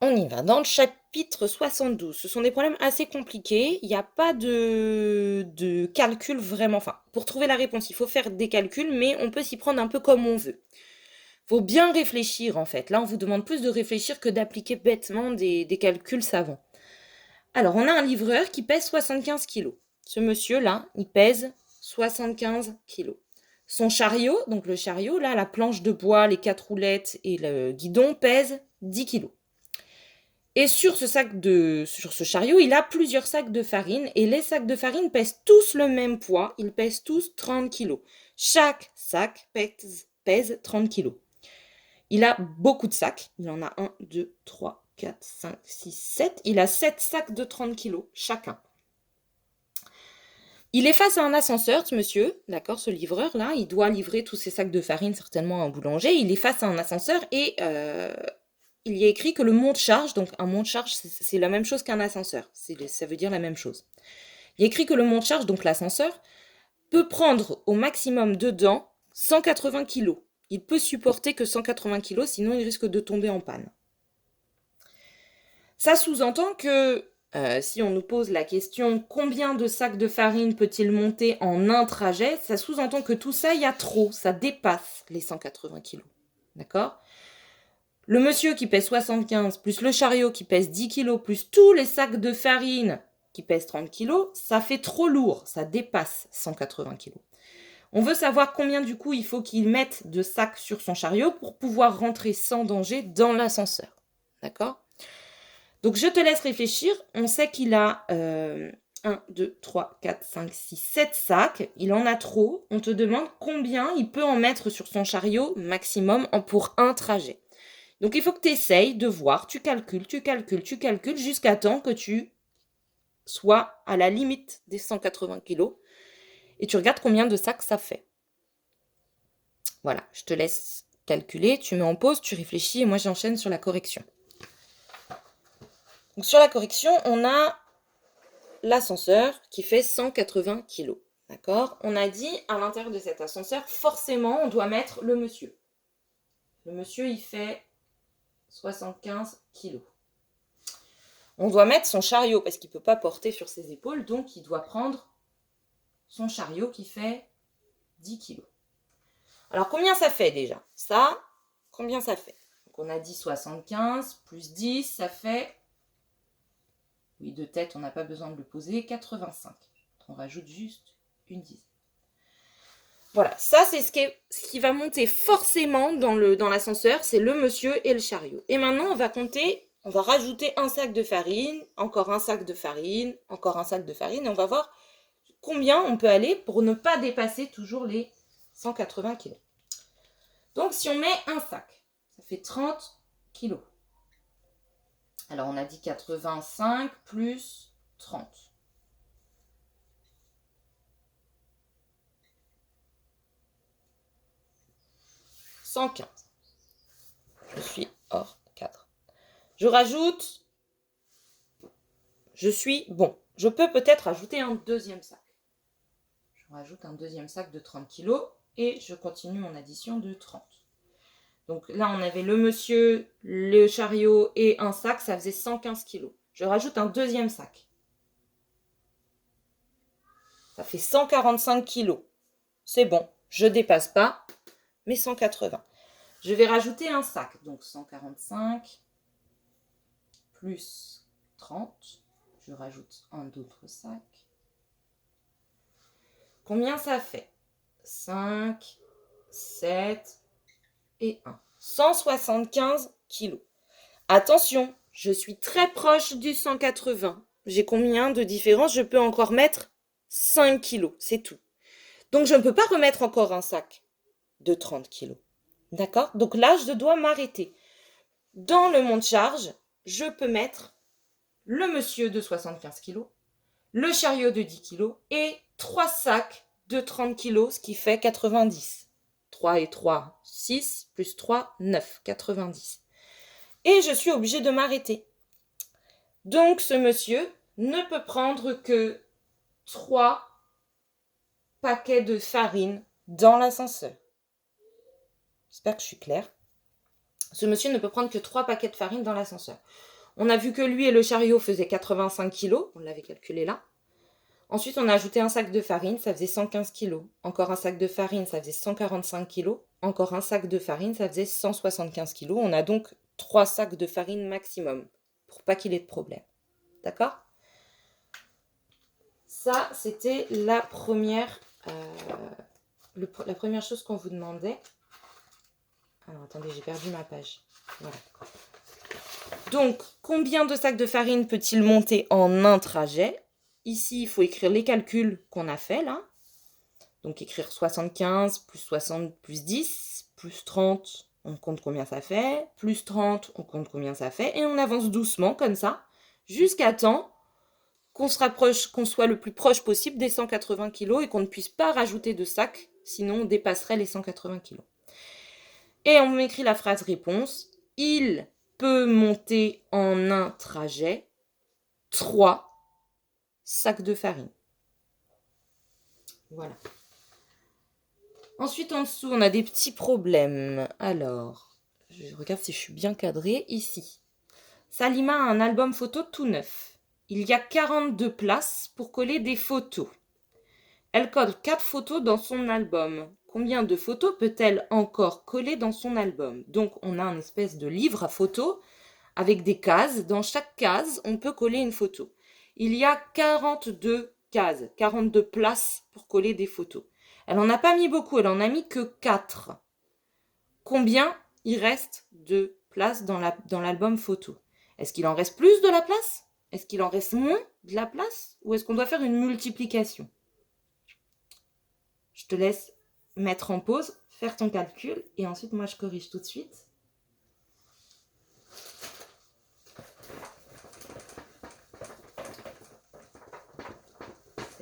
On y va. Dans le chapitre 72, ce sont des problèmes assez compliqués. Il n'y a pas de calcul vraiment. Enfin, pour trouver la réponse, il faut faire des calculs, mais on peut s'y prendre un peu comme on veut. Faut bien réfléchir en fait. Là, on vous demande plus de réfléchir que d'appliquer bêtement des calculs savants. Alors, on a un livreur qui pèse 75 kilos. Ce monsieur-là, il pèse 75 kilos. Son chariot, donc le chariot, là, la planche de bois, les 4 roulettes et le guidon pèsent 10 kilos. Et sur ce chariot, il a plusieurs sacs de farine et les sacs de farine pèsent tous le même poids, ils pèsent tous 30 kilos. Chaque sac pèse 30 kilos. Il a beaucoup de sacs, il en a 1, 2, 3, 4, 5, 6, 7. Il a 7 sacs de 30 kilos chacun. Il est face à un ascenseur, ce monsieur, d'accord, ce livreur-là, il doit livrer tous ses sacs de farine certainement à un boulanger. Il est face à un ascenseur et il y a écrit que le monte-charge, donc un monte-charge, c'est la même chose qu'un ascenseur. Ça veut dire la même chose. Il y a écrit que le monte-charge, donc l'ascenseur, peut prendre au maximum dedans 180 kilos. Il peut supporter que 180 kilos, sinon il risque de tomber en panne. Ça sous-entend que si on nous pose la question combien de sacs de farine peut-il monter en un trajet, ça sous-entend que tout ça, il y a trop, ça dépasse les 180 kilos. D'accord ? Le monsieur qui pèse 75, plus le chariot qui pèse 10 kilos, plus tous les sacs de farine qui pèsent 30 kilos, ça fait trop lourd, ça dépasse 180 kilos. On veut savoir combien du coup il faut qu'il mette de sacs sur son chariot pour pouvoir rentrer sans danger dans l'ascenseur. D'accord ? Donc je te laisse réfléchir. On sait qu'il a 1, 2, 3, 4, 5, 6, 7 sacs. Il en a trop. On te demande combien il peut en mettre sur son chariot maximum pour un trajet. Donc il faut que tu essayes de voir, tu calcules jusqu'à temps que tu sois à la limite des 180 kilos et tu regardes combien de sacs ça fait. Voilà, je te laisse calculer, tu mets en pause, tu réfléchis et moi j'enchaîne sur la correction. Donc sur la correction, on a l'ascenseur qui fait 180 kilos. D'accord ? On a dit à l'intérieur de cet ascenseur, forcément, on doit mettre le monsieur. Le monsieur, il fait 75 kilos. On doit mettre son chariot parce qu'il ne peut pas porter sur ses épaules, donc il doit prendre son chariot qui fait 10 kilos. Alors combien ça fait déjà ? Ça, combien ça fait ? Donc on a dit 75 plus 10, ça fait... Oui, de tête, on n'a pas besoin de le poser, 85. On rajoute juste une dizaine. Voilà, ça c'est ce qui va monter forcément dans l'ascenseur, c'est le monsieur et le chariot. Et maintenant, on va compter, on va rajouter un sac de farine, encore un sac de farine, encore un sac de farine, et on va voir combien on peut aller pour ne pas dépasser toujours les 180 kg. Donc si on met un sac, ça fait 30 kg. Alors on a dit 85 plus 30. « 115. Je suis hors cadre. Je rajoute... Je suis bon. Je peux peut-être ajouter un deuxième sac. Je rajoute un deuxième sac de 30 kg et je continue mon addition de 30. Donc là, on avait le monsieur, le chariot et un sac, ça faisait 115 kg. Je rajoute un deuxième sac. Ça fait 145 kg. C'est bon, je ne dépasse pas mes 180. Je vais rajouter un sac. Donc 145 plus 30. Je rajoute un autre sac. Combien ça fait ? 5, 7 et 1. 175 kilos. Attention, je suis très proche du 180. J'ai combien de différence ? Je peux encore mettre 5 kilos, c'est tout. Donc je ne peux pas remettre encore un sac de 30 kilos. D'accord ? Donc là, je dois m'arrêter. Dans le monte-charge, je peux mettre le monsieur de 75 kilos, le chariot de 10 kilos et 3 sacs de 30 kilos, ce qui fait 90. 3 et 3, 6, plus 3, 9, 90. Et je suis obligée de m'arrêter. Donc ce monsieur ne peut prendre que 3 paquets de farine dans l'ascenseur. J'espère que je suis claire. ce monsieur ne peut prendre que 3 paquets de farine dans l'ascenseur. On a vu que lui et le chariot faisaient 85 kilos, on l'avait calculé là. Ensuite, on a ajouté un sac de farine, ça faisait 115 kilos. Encore un sac de farine, ça faisait 145 kilos. Encore un sac de farine, ça faisait 175 kilos. On a donc 3 sacs de farine maximum, pour pas qu'il ait de problème. D'accord ? Ça, c'était la première chose qu'on vous demandait. Alors, attendez, j'ai perdu ma page. Voilà. Donc, combien de sacs de farine peut-il monter en un trajet ? Ici, il faut écrire les calculs qu'on a fait là. Donc, écrire 75 plus 60 plus 10 plus 30, on compte combien ça fait. Plus 30, on compte combien ça fait. Et on avance doucement comme ça, jusqu'à temps qu'on se rapproche, qu'on soit le plus proche possible des 180 kg et qu'on ne puisse pas rajouter de sacs, sinon on dépasserait les 180 kg. Et on m'écrit la phrase réponse. Il peut monter en un trajet 3 sacs de farine. Voilà. Ensuite, en dessous, on a des petits problèmes. Alors, je regarde si je suis bien cadrée. Ici, Salima a un album photo tout neuf. Il y a 42 places pour coller des photos. Elle colle 4 photos dans son album. Combien de photos peut-elle encore coller dans son album ? Donc, on a un espèce de livre à photos avec des cases. Dans chaque case, on peut coller une photo. Il y a 42 cases, 42 places pour coller des photos. Elle n'en a pas mis beaucoup, elle en a mis que 4. Combien il reste de place dans l'album photo ? Est-ce qu'il en reste plus de la place ? Est-ce qu'il en reste moins de la place ? Ou est-ce qu'on doit faire une multiplication ? Je te laisse mettre en pause, faire ton calcul, et ensuite moi je corrige tout de suite.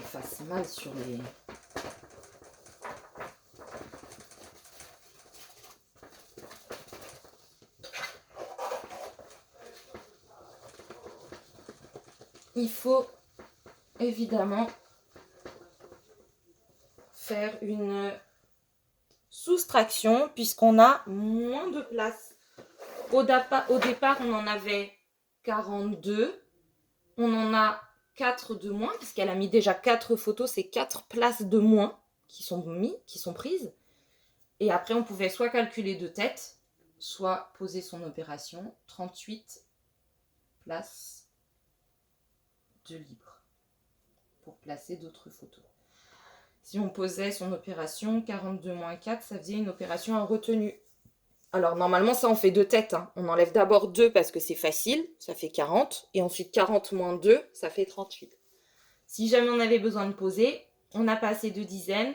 Ça efface mal sur les... Il faut évidemment faire une soustraction puisqu'on a moins de place. Au départ, on en avait 42. On en a 4 de moins puisqu'elle a mis déjà 4 photos. C'est 4 places de moins qui sont prises. Et après, on pouvait soit calculer de tête, soit poser son opération. 38 places de libre pour placer d'autres photos. Si on posait son opération, 42 moins 4, ça faisait une opération en retenue. Alors normalement ça on fait de tête, hein. On enlève d'abord 2 parce que c'est facile, ça fait 40, et ensuite 40 moins 2, ça fait 38. Si jamais on avait besoin de poser, on n'a pas assez de dizaines,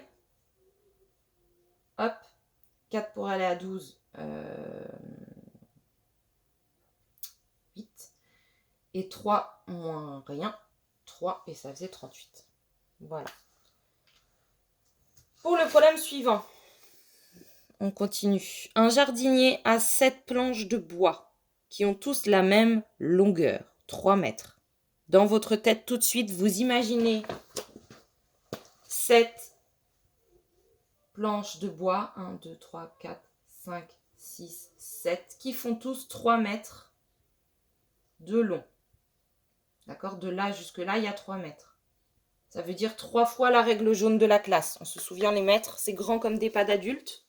hop, 4 pour aller à 12, 8, et 3 moins rien, 3, et ça faisait 38. Voilà. Pour le problème suivant, on continue. Un jardinier a 7 planches de bois qui ont tous la même longueur, 3 mètres. Dans votre tête tout de suite, vous imaginez 7 planches de bois, 1, 2, 3, 4, 5, 6, 7, qui font tous 3 mètres de long. D'accord ? De là jusque là, il y a 3 mètres. Ça veut dire 3 fois la règle jaune de la classe. On se souvient, les mètres, c'est grand comme des pas d'adultes.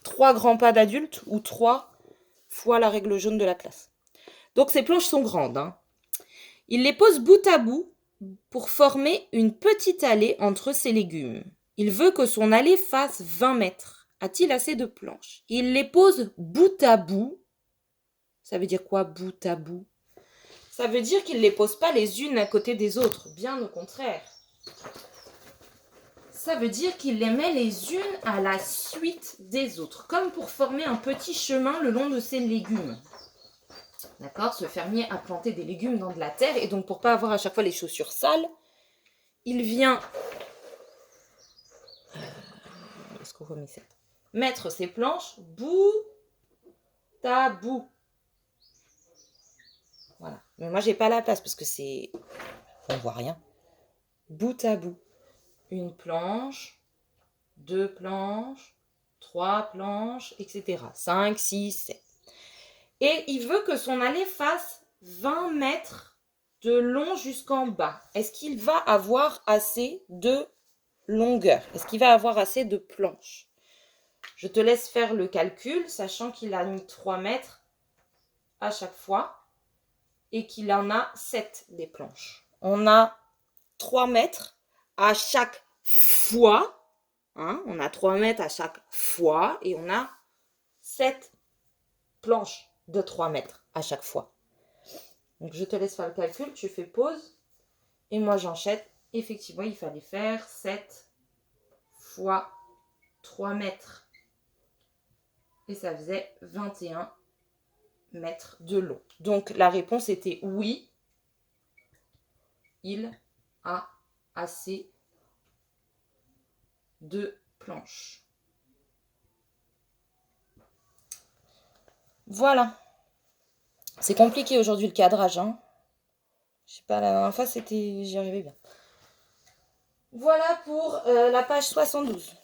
3 grands pas d'adultes ou 3 fois la règle jaune de la classe. Donc ces planches sont grandes, hein. Il les pose bout à bout pour former une petite allée entre ses légumes. Il veut que son allée fasse 20 mètres. A-t-il assez de planches ? Il les pose bout à bout. Ça veut dire quoi, bout à bout ? Ça veut dire qu'il ne les pose pas les unes à côté des autres, bien au contraire. Ça veut dire qu'il les met les unes à la suite des autres, comme pour former un petit chemin le long de ses légumes. D'accord ? Ce fermier a planté des légumes dans de la terre, et donc pour ne pas avoir à chaque fois les chaussures sales, il vient mettre ses planches bout à bout. Voilà. Mais moi, j'ai pas la place parce que c'est... On voit rien. Bout à bout. Une planche, 2 planches, 3 planches, etc. 5, 6, 7. Et il veut que son allée fasse 20 mètres de long jusqu'en bas. Est-ce qu'il va avoir assez de longueur? Est-ce qu'il va avoir assez de planches? Je te laisse faire le calcul, sachant qu'il a mis 3 mètres à chaque fois et qu'il en a 7 des planches. On a 3 mètres à chaque fois. Hein, on a 3 mètres à chaque fois et on a 7 planches de 3 mètres à chaque fois. Donc je te laisse faire le calcul, tu fais pause et moi j'enchaîne. Effectivement, il fallait faire 7 fois 3 mètres. Et ça faisait 21 mètres de long. Donc la réponse était oui, il a assez de planches. Voilà. C'est compliqué aujourd'hui le cadrage, hein. Je sais pas, la dernière fois j'y arrivais bien. Voilà pour la page 72.